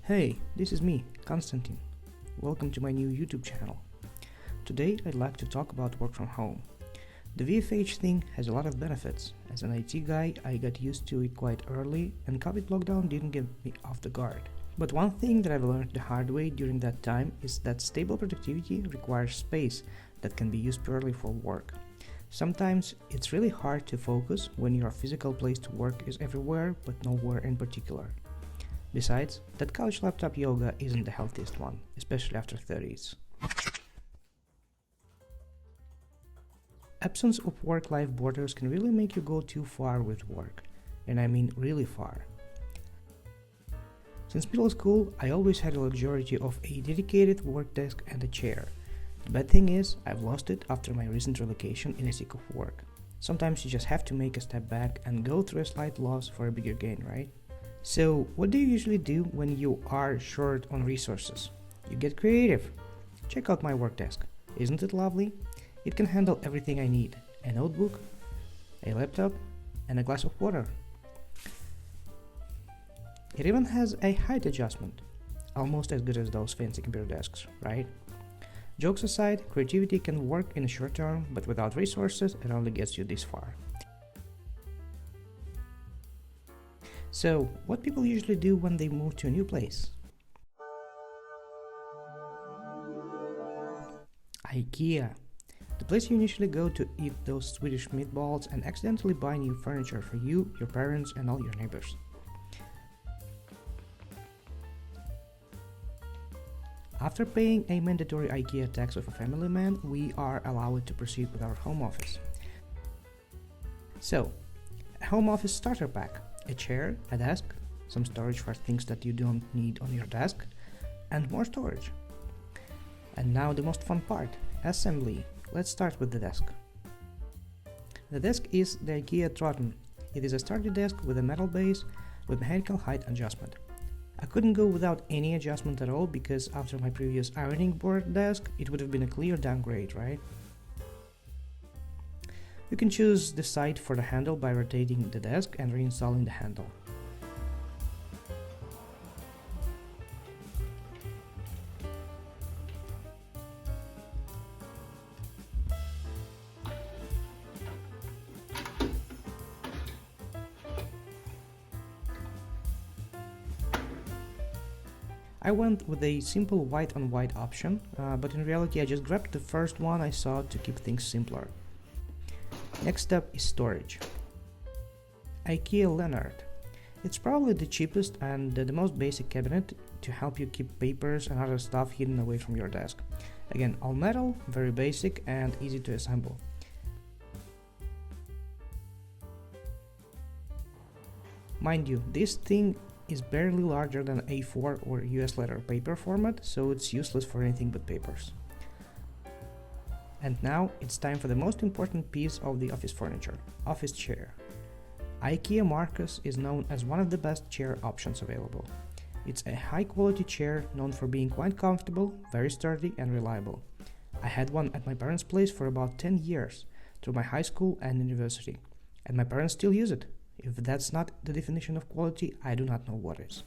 Hey, this is me, Konstantin. Welcome to my new YouTube channel. Today I'd like to talk about work from home. The VFH thing has a lot of benefits. As an IT guy, I got used to it quite early and COVID lockdown didn't get me off the guard. But one thing that I've learned the hard way during that time is that stable productivity requires space that can be used purely for work. Sometimes it's really hard to focus when your physical place to work is everywhere but nowhere in particular. Besides, that couch laptop yoga isn't the healthiest one, especially after 30s. Absence of work-life borders can really make you go too far with work, and I mean really far. Since middle school, I always had a luxury of a dedicated work desk and a chair. The bad thing is, I've lost it after my recent relocation in the sick of work. Sometimes you just have to make a step back and go through a slight loss for a bigger gain, right? So, what do you usually do when you are short on resources? You get creative. Check out my work desk. Isn't it lovely? It can handle everything I need: a notebook, a laptop, and a glass of water. It even has a height adjustment, almost as good as those fancy computer desks, right? Jokes aside, creativity can work in the short term, but without resources, it only gets you this far. So, what people usually do when they move to a new place? IKEA. The place you initially go to eat those Swedish meatballs and accidentally buy new furniture for you, your parents, and all your neighbors. After paying a mandatory IKEA tax of a family man, we are allowed to proceed with our home office. So, a home office starter pack: a chair, a desk, some storage for things that you don't need on your desk, and more storage. And now the most fun part: assembly. Let's start with the desk. The desk is the IKEA Trotten. It is a sturdy desk with a metal base with mechanical height adjustment. I couldn't go without any adjustment at all because after my previous ironing board desk, it would have been a clear downgrade, right? You can choose the side for the handle by rotating the desk and reinstalling the handle. I went with a simple white on white option, but in reality I just grabbed the first one I saw to keep things simpler. Next up is storage. IKEA Lennart. It's probably the cheapest and the most basic cabinet to help you keep papers and other stuff hidden away from your desk. Again, all metal, very basic and easy to assemble. Mind you, this thing is barely larger than A4 or US letter paper format, so it's useless for anything but papers. And now it's time for the most important piece of the office furniture: office chair. IKEA Markus is known as one of the best chair options available. It's a high quality chair known for being quite comfortable, very sturdy and reliable. I had one at my parents' place for about 10 years, through my high school and university, and my parents still use it. If that's not the definition of quality, I do not know what is.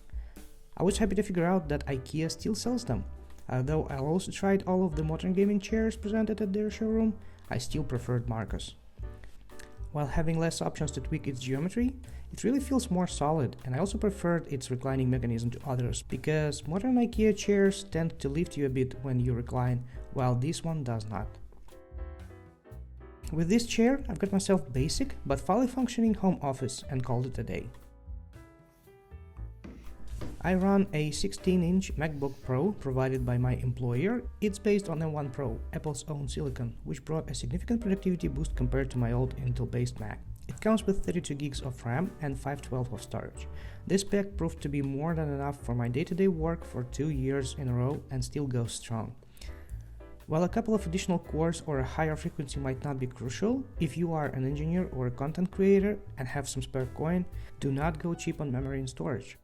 I was happy to figure out that IKEA still sells them. Although I also tried all of the modern gaming chairs presented at their showroom, I still preferred Markus. While having less options to tweak its geometry, it really feels more solid, and I also preferred its reclining mechanism to others, because modern IKEA chairs tend to lift you a bit when you recline, while this one does not. With this chair, I've got myself basic but fully functioning home office and called it a day. I run a 16-inch MacBook Pro provided by my employer. It's based on M1 Pro, Apple's own silicon, which brought a significant productivity boost compared to my old Intel-based Mac. It comes with 32 gigs of RAM and 512 of storage. This spec proved to be more than enough for my day-to-day work for 2 years in a row and still goes strong. While a couple of additional cores or a higher frequency might not be crucial, if you are an engineer or a content creator and have some spare coin, do not go cheap on memory and storage.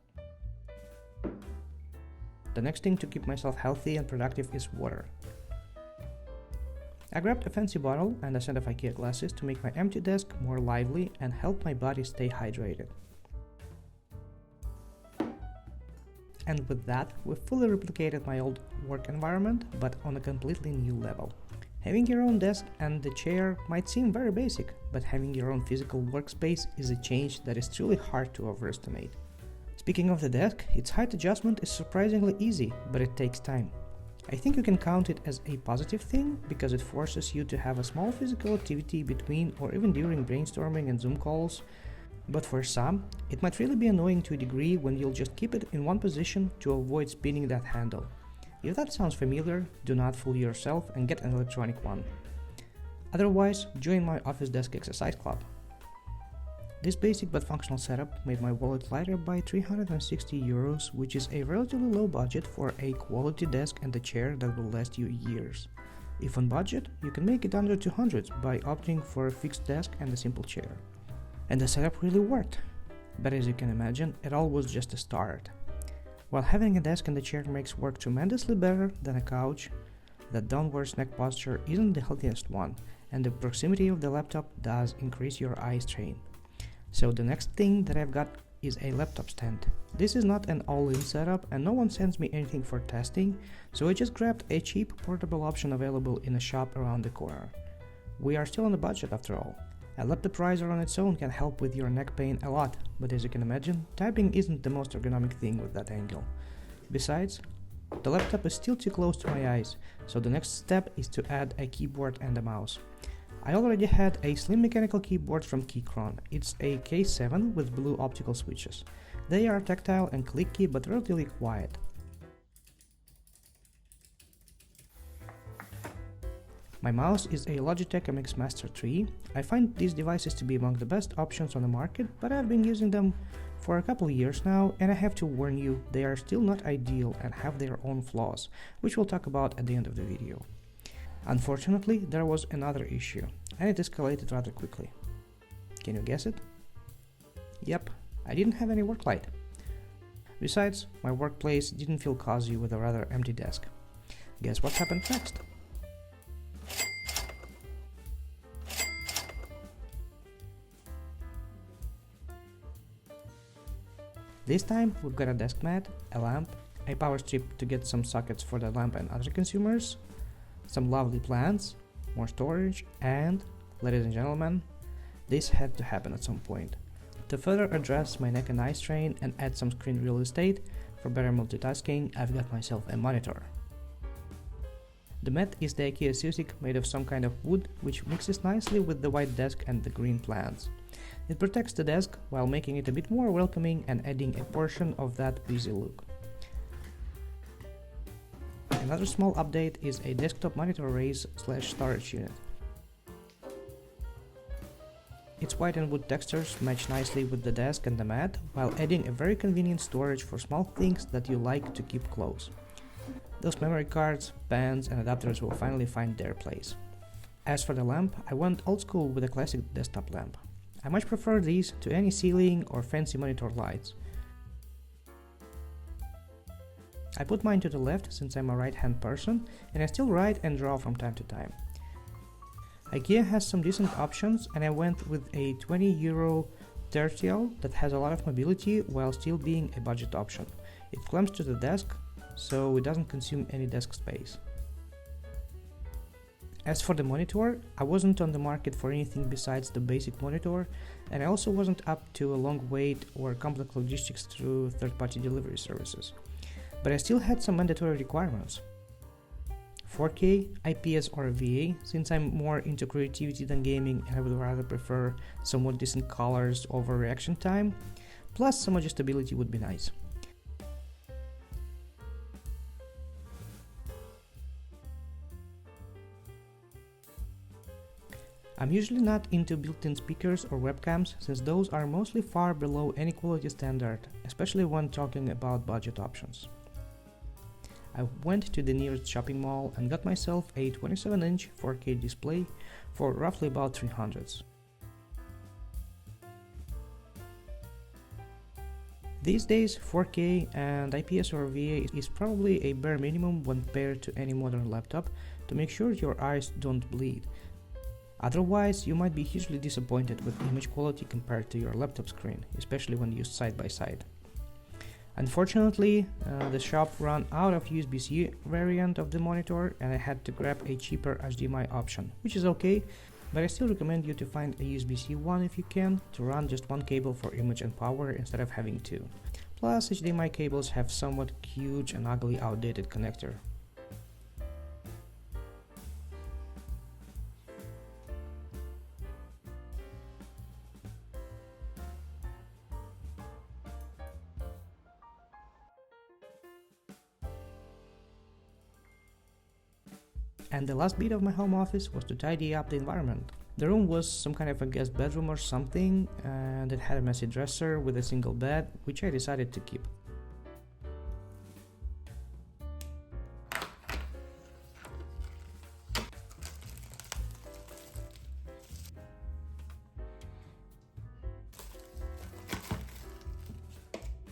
The next thing to keep myself healthy and productive is water. I grabbed a fancy bottle and a set of IKEA glasses to make my empty desk more lively and help my body stay hydrated. And with that, we've fully replicated my old work environment, but on a completely new level. Having your own desk and the chair might seem very basic, but having your own physical workspace is a change that is truly hard to overestimate. Speaking of the desk, its height adjustment is surprisingly easy, but it takes time. I think you can count it as a positive thing because it forces you to have a small physical activity between or even during brainstorming and Zoom calls, but for some, it might really be annoying to a degree when you'll just keep it in one position to avoid spinning that handle. If that sounds familiar, do not fool yourself and get an electronic one. Otherwise, join my office desk exercise club. This basic but functional setup made my wallet lighter by 360 euros, which is a relatively low budget for a quality desk and a chair that will last you years. If on budget, you can make it under 200 by opting for a fixed desk and a simple chair. And the setup really worked. But as you can imagine, it all was just a start. While having a desk and a chair makes work tremendously better than a couch, the downwards neck posture isn't the healthiest one, and the proximity of the laptop does increase your eye strain. So the next thing that I've got is a laptop stand. This is not an all-in setup and no one sends me anything for testing, so I just grabbed a cheap portable option available in a shop around the corner. We are still on the budget after all. A laptop riser on its own can help with your neck pain a lot, but as you can imagine, typing isn't the most ergonomic thing with that angle. Besides, the laptop is still too close to my eyes, so the next step is to add a keyboard and a mouse. I already had a slim mechanical keyboard from Keychron. It's a K7 with blue optical switches. They are tactile and clicky but relatively quiet. My mouse is a Logitech MX Master 3. I find these devices to be among the best options on the market, but I've been using them for a couple of years now, and I have to warn you, they are still not ideal and have their own flaws, which we'll talk about at the end of the video. Unfortunately, there was another issue, and it escalated rather quickly. Can you guess it? Yep, I didn't have any work light. Besides, my workplace didn't feel cozy with a rather empty desk. Guess what happened next? This time, we've got a desk mat, a lamp, a power strip to get some sockets for the lamp and other consumers, some lovely plants, more storage, and, ladies and gentlemen, this had to happen at some point. To further address my neck and eye strain and add some screen real estate for better multitasking, I've got myself a monitor. The mat is the IKEA Susig made of some kind of wood, which mixes nicely with the white desk and the green plants. It protects the desk while making it a bit more welcoming and adding a portion of that breezy look. Another small update is a desktop monitor raise/storage unit. Its white and wood textures match nicely with the desk and the mat, while adding a very convenient storage for small things that you like to keep close. Those memory cards, pens, and adapters will finally find their place. As for the lamp, I went old school with a classic desktop lamp. I much prefer these to any ceiling or fancy monitor lights. I put mine to the left since I'm a right-hand person, and I still write and draw from time to time. IKEA has some decent options, and I went with a 20 euro Tertial that has a lot of mobility while still being a budget option. It clamps to the desk, so it doesn't consume any desk space. As for the monitor, I wasn't on the market for anything besides the basic monitor, and I also wasn't up to a long wait or complex logistics through third-party delivery services. But I still had some mandatory requirements. 4K, IPS or VA, since I'm more into creativity than gaming and I would rather prefer somewhat decent colors over reaction time, plus some adjustability would be nice. I'm usually not into built-in speakers or webcams, since those are mostly far below any quality standard, especially when talking about budget options. I went to the nearest shopping mall and got myself a 27-inch 4K display for roughly about 300s. These days, 4K and IPS or VA is probably a bare minimum when paired to any modern laptop to make sure your eyes don't bleed. Otherwise, you might be hugely disappointed with image quality compared to your laptop screen, especially when used side by side. Unfortunately, the shop ran out of USB-C variant of the monitor and I had to grab a cheaper HDMI option, which is okay, but I still recommend you to find a USB-C one if you can, to run just one cable for image and power instead of having two. Plus, HDMI cables have somewhat huge and ugly outdated connector. And the last bit of my home office was to tidy up the environment. The room was some kind of a guest bedroom or something, and it had a messy dresser with a single bed, which I decided to keep.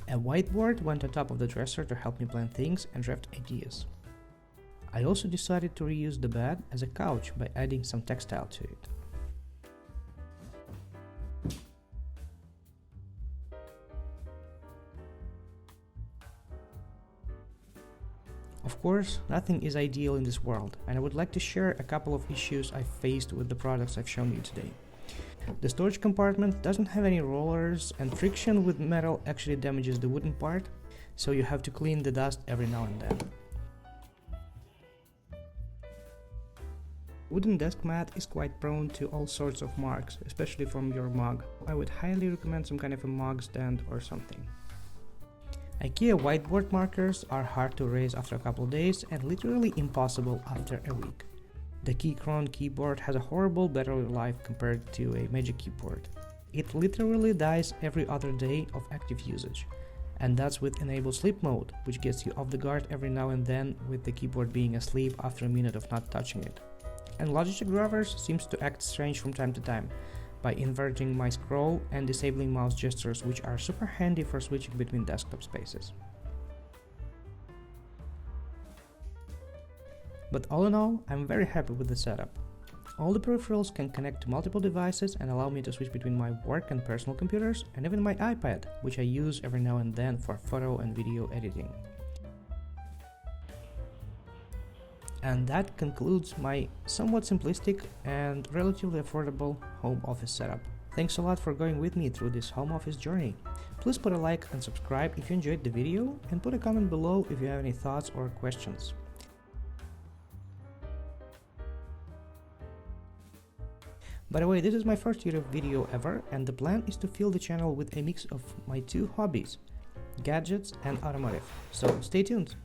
A whiteboard went on top of the dresser to help me plan things and draft ideas. I also decided to reuse the bed as a couch by adding some textile to it. Of course, nothing is ideal in this world, and I would like to share a couple of issues I faced with the products I've shown you today. The storage compartment doesn't have any rollers, and friction with metal actually damages the wooden part, so you have to clean the dust every now and then. Wooden desk mat is quite prone to all sorts of marks, especially from your mug. I would highly recommend some kind of a mug stand or something. IKEA whiteboard markers are hard to erase after a couple days and literally impossible after a week. The Keychron keyboard has a horrible battery life compared to a Magic Keyboard. It literally dies every other day of active usage. And that's with Enable Sleep mode, which gets you off the guard every now and then with the keyboard being asleep after a minute of not touching it. And Logitech drivers seems to act strange from time to time by inverting my scroll and disabling mouse gestures, which are super handy for switching between desktop spaces. But all in all, I'm very happy with the setup. All the peripherals can connect to multiple devices and allow me to switch between my work and personal computers, and even my iPad, which I use every now and then for photo and video editing. And that concludes my somewhat simplistic and relatively affordable home office setup. Thanks a lot for going with me through this home office journey. Please put a like and subscribe if you enjoyed the video, and put a comment below if you have any thoughts or questions. By the way, this is my first YouTube video ever, and the plan is to fill the channel with a mix of my two hobbies, gadgets and automotive. So stay tuned!